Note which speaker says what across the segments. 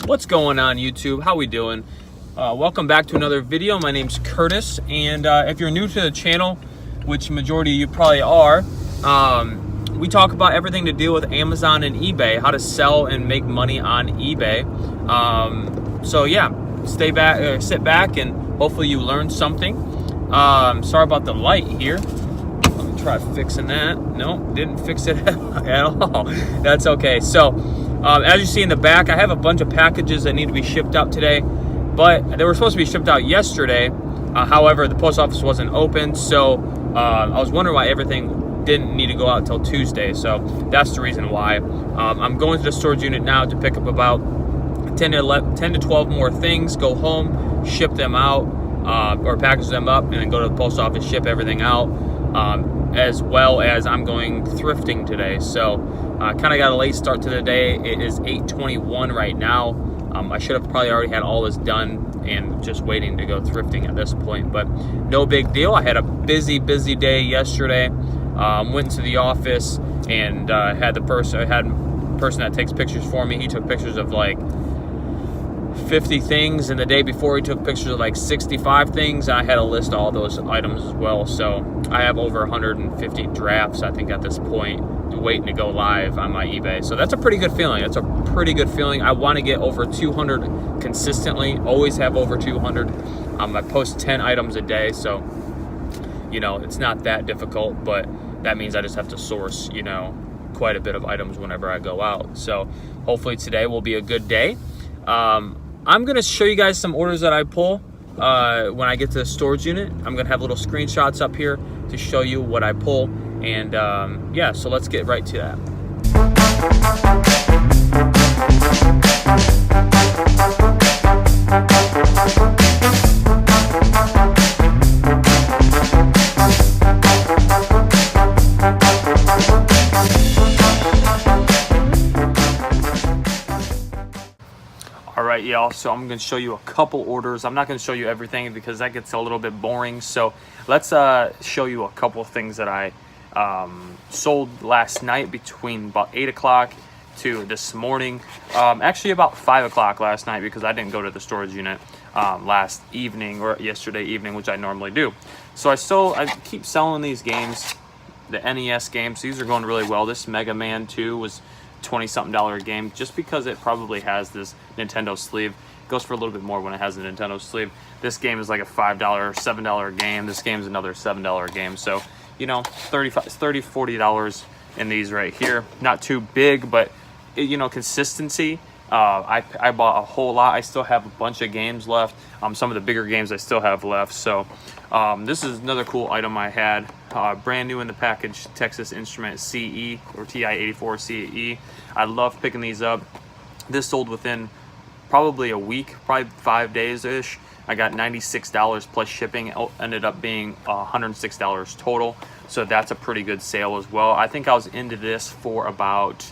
Speaker 1: What's going on, YouTube? How we doing? Welcome back to another video. My name's Curtis, and if you're new to the channel, which majority of you probably are, we talk about everything to do with Amazon and eBay, how to sell and make money on eBay. So yeah, sit back, and hopefully you learned something. Sorry about the light here. Let me try fixing that. No, didn't fix it at all. That's okay. So. As you see in the back, I have a bunch of packages that need to be shipped out today, but they were supposed to be shipped out yesterday. However, the post office wasn't open, so I was wondering why everything didn't need to go out until Tuesday. So that's the reason why. I'm going to the storage unit now to pick up about 10 to 12 more things, go home, ship them out, or package them up, and then go to the post office, ship everything out. As well as I'm going thrifting today. So kind of got a late start to the day. It is 8:21 right now. I should have probably already had all this done and just waiting to go thrifting at this point, but no big deal. I had a busy day yesterday. Went to the office and had a person that takes pictures for me. He took pictures of like 50 things, and the day before he took pictures of like 65 things, and I had to list all those items as well. So I have over 150 drafts, I think, at this point, waiting to go live on my eBay. So that's a pretty good feeling. That's a pretty good feeling. I want to get over 200 consistently, always have over 200. I post 10 items a day, so you know, it's not that difficult, but that means I just have to source, you know, quite a bit of items whenever I go out. So hopefully today will be a good day. I'm going to show you guys some orders that I pull when I get to the storage unit. I'm going to have little screenshots up here to show you what I pull. And yeah, so let's get right to that. Alright, y'all, so I'm going to show you a couple orders. I'm not going to show you everything because that gets a little bit boring. So let's show you a couple things that I sold last night between about 8 o'clock to this morning. Actually about 5 o'clock last night because I didn't go to the storage unit last evening or yesterday evening, which I normally do. So I keep selling these games, the NES games. These are going really well. This Mega Man 2 was $20-something a game, just because it probably has this Nintendo sleeve. It goes for a little bit more when it has a Nintendo sleeve. This game is like a $5 or $7 game. This game is another $7 game. So, you know, $40 in these right here. Not too big, but you know, consistency. I bought a whole lot. I still have a bunch of games left. Some of the bigger games I still have left. So this is another cool item I had. Brand new in the package, Texas Instrument CE or TI-84 CE. I love picking these up. This sold within probably a week, probably 5 days-ish. I got $96 plus shipping. It ended up being $106 total. So that's a pretty good sale as well. I think I was into this for about,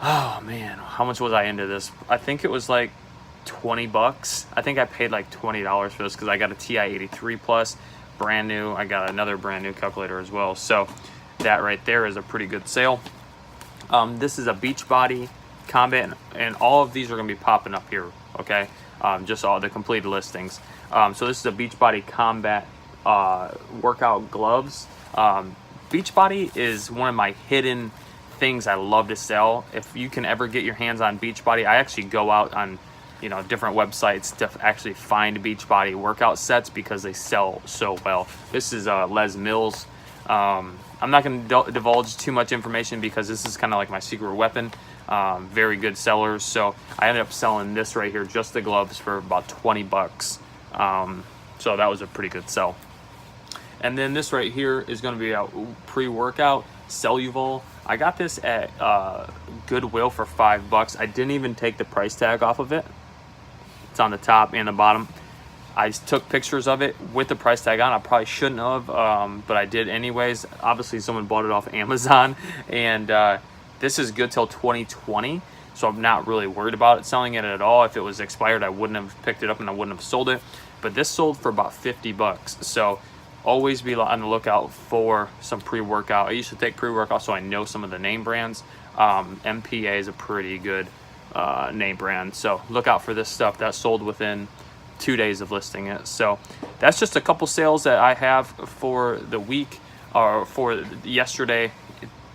Speaker 1: oh man, how much was I into this? I think it was like 20 bucks. I think I paid like $20 for this because I got a TI-83 plus, brand new. I got another brand new calculator as well. So that right there is a pretty good sale. This is a Beachbody Combat, and all of these are going to be popping up here, okay? Just all the complete listings. So this is a Beachbody Combat workout gloves. Beachbody is one of my hidden things I love to sell. If you can ever get your hands on Beachbody, I actually go out on, you know, different websites to actually find Beachbody workout sets because they sell so well. This is Les Mills. I'm not going to divulge too much information because this is kind of like my secret weapon. Very good sellers. So I ended up selling this right here, just the gloves, for about 20 bucks. So that was a pretty good sell. And then this right here is going to be a pre-workout Celluvol. I got this at Goodwill for $5. I didn't even take the price tag off of it. It's on the top and the bottom. I took pictures of it with the price tag on. I probably shouldn't have, but I did anyways. Obviously, someone bought it off Amazon, and this is good till 2020, so I'm not really worried about it selling it at all. If it was expired, I wouldn't have picked it up and I wouldn't have sold it. But this sold for about 50 bucks. So always be on the lookout for some pre-workout. I used to take pre-workout, so I know some of the name brands. MPA is a pretty good name brand. So look out for this stuff. That sold within 2 days of listing it. So that's just a couple sales that I have for the week, or for yesterday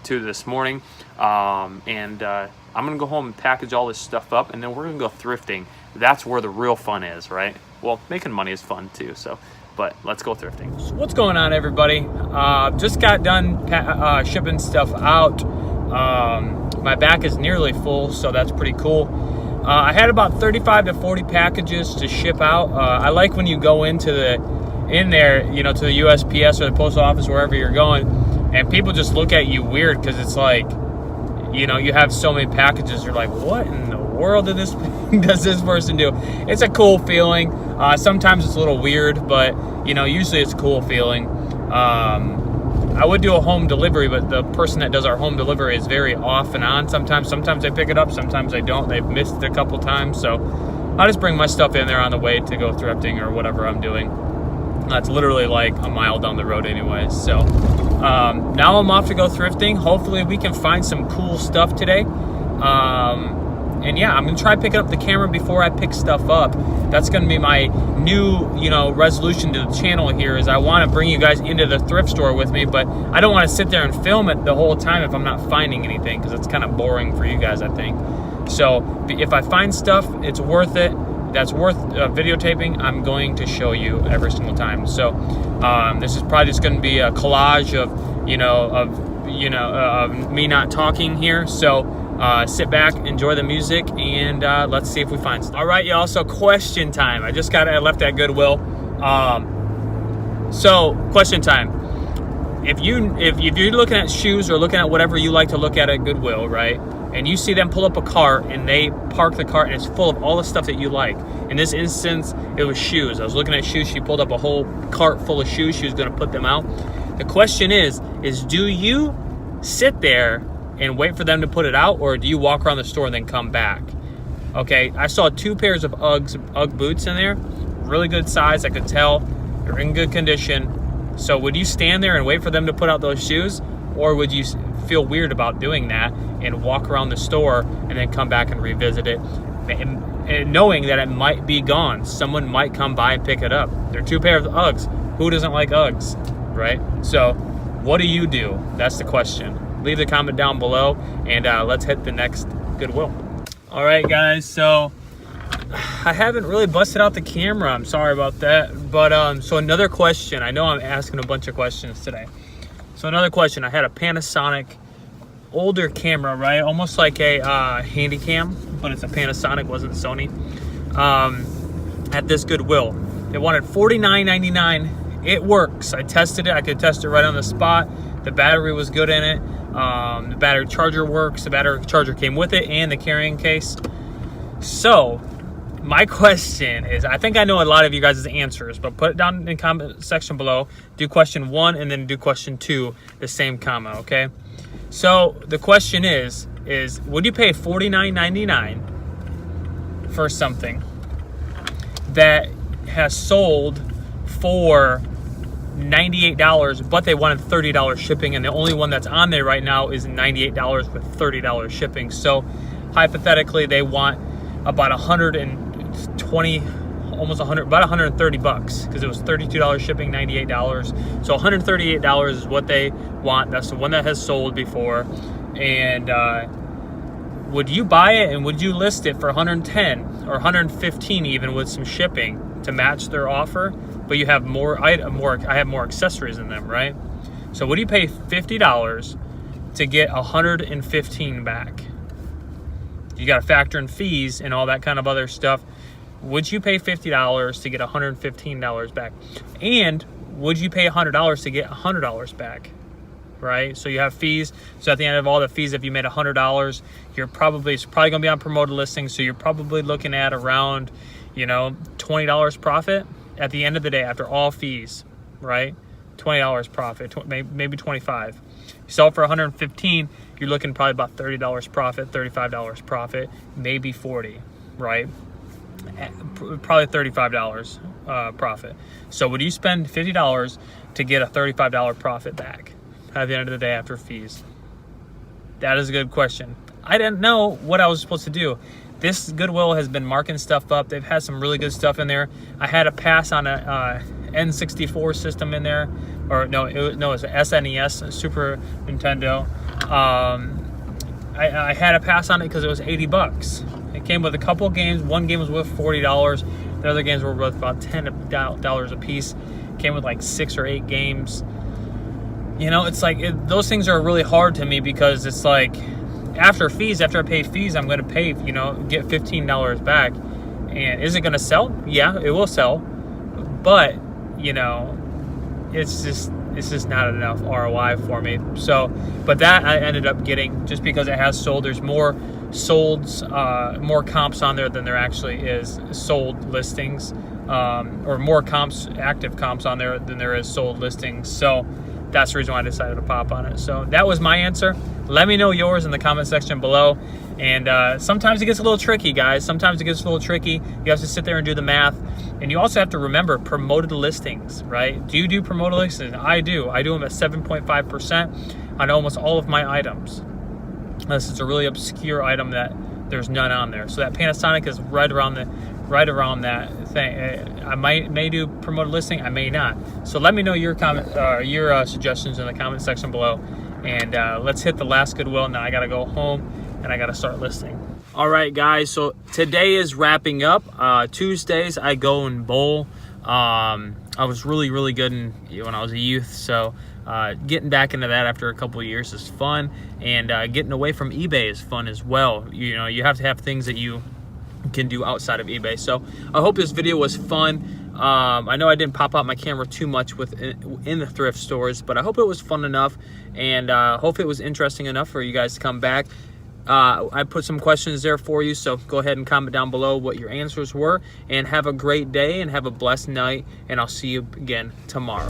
Speaker 1: to this morning. I'm gonna go home and package all this stuff up, and then we're gonna go thrifting. That's where the real fun is, right? Well, making money is fun too, so, but let's go thrifting. So what's going on, everybody? Just got done shipping stuff out. My back is nearly full, so that's pretty cool. I had about 35 to 40 packages to ship out. I like when you go into there, you know, to the USPS or the post office, wherever you're going, and people just look at you weird, because it's like, you know, you have so many packages. You're like, what in the world does this person do? It's a cool feeling. Sometimes it's a little weird, but you know, usually it's a cool feeling. I would do a home delivery, but the person that does our home delivery is very off and on. Sometimes I pick it up, sometimes I don't. They've missed it a couple times, so I just bring my stuff in there on the way to go thrifting or whatever I'm doing. That's literally like a mile down the road anyway. So now I'm off to go thrifting. Hopefully we can find some cool stuff today. And yeah, I'm gonna try picking up the camera before I pick stuff up. That's gonna be my new, you know, resolution to the channel here, is I want to bring you guys into the thrift store with me, but I don't want to sit there and film it the whole time if I'm not finding anything, because it's kind of boring for you guys, I think. So if I find stuff, it's worth it. That's worth videotaping. I'm going to show you every single time. So this is probably just going to be a collage of me not talking here. So sit back, enjoy the music, and let's see if we find stuff. All right, y'all. So question time. I left at Goodwill. So question time. If you're looking at shoes or looking at whatever you like to look at Goodwill, right? And you see them pull up a cart and they park the cart and it's full of all the stuff that you like. In this instance, it was shoes. I was looking at shoes. She pulled up a whole cart full of shoes. She was going to put them out. The question is do you sit there and wait for them to put it out, or do you walk around the store and then come back? Okay, I saw 2 pairs of Ugg boots in there. Really good size. I could tell they're in good condition. So would you stand there and wait for them to put out those shoes, or would you feel weird about doing that and walk around the store and then come back and revisit it, and knowing that it might be gone? Someone might come by and pick it up. They're 2 pairs of Uggs. Who doesn't like Uggs, right? So what do you do? That's the question. Leave the comment down below, and let's hit the next Goodwill. All right, guys, so I haven't really busted out the camera. I'm sorry about that. But so another question. I know I'm asking a bunch of questions today. So another question. I had a Panasonic older camera, right? Almost like a Handycam, but it's a Panasonic, wasn't Sony. At this Goodwill. They wanted $49.99. It works. I tested it. I could test it right on the spot. The battery was good in it. The battery charger works. The battery charger came with it and the carrying case. So my question is, I think I know a lot of you guys' answers, but put it down in the comment section below. Do question 1 and then do question 2, the same comma, okay? So the question is would you pay $49.99 for something that has sold for $98, but they wanted $30 shipping, and the only one that's on there right now is $98 with $30 shipping? So hypothetically, they want about 120, almost 100, about 130 bucks, because it was $32 shipping, $98. So $138 is what they want. That's the one that has sold before. And would you buy it, and would you list it for 110 or 115 even with some shipping to match their offer? But you have I have more accessories in them, right? So would you pay $50 to get 115 back? You got to factor in fees and all that kind of other stuff. Would you pay $50 to get $115 back? And would you pay $100 to get $100 back? Right? So you have fees. So at the end of all the fees, if you made $100, it's probably going to be on promoted listings. So you're probably looking at around, $20 profit at the end of the day after all fees, right? $20 profit, maybe $25. You sell it for $115, you're looking probably about $30 profit, $35 profit, maybe $40, right? Probably $35 profit. So would you spend $50 to get a $35 profit back at the end of the day after fees? That is a good question. I didn't know what I was supposed to do. this Goodwill has been marking stuff up. They've had some really good stuff in there. I had a pass on a N64 system in there, or no, it's an SNES, Super Nintendo. I had a pass on it because it was $80. It came with a couple of games. One game was worth $40. The other games were worth about $10 a piece. Came with like 6 or 8 games. You know, it's like those things are really hard to me because it's like after I pay fees, I'm going to pay, you know, get $15 back. And is it going to sell? Yeah, it will sell. But, you know, it's just not enough ROI for me. So, but that I ended up getting just because it has sold. There's more solds, more comps on there than there actually is sold listings, or more comps, active comps on there than there is sold listings. So that's the reason why I decided to pop on it. So that was my answer. Let me know yours in the comment section below. And sometimes it gets a little tricky, guys. Sometimes it gets a little tricky. You have to sit there and do the math. And you also have to remember promoted listings, right? Do you do promoted listings? I do. I do them at 7.5% on almost all of my items. This is a really obscure item that there's none on there. So that Panasonic is right around that thing. I may do promoted listing. I may not. So let me know your suggestions in the comment section below. And let's hit the last Goodwill. Now I got to go home and I got to start listing. All right, guys, so today is wrapping up. Tuesdays, I go and bowl. I was really, really good when I was a youth, so getting back into that after a couple of years is fun, and getting away from eBay is fun as well. You know, you have to have things that you can do outside of eBay. So I hope this video was fun. I know I didn't pop out my camera too much in the thrift stores, but I hope it was fun enough, and hope it was interesting enough for you guys to come back. I put some questions there for you, so go ahead and comment down below what your answers were, and have a great day and have a blessed night, and I'll see you again tomorrow.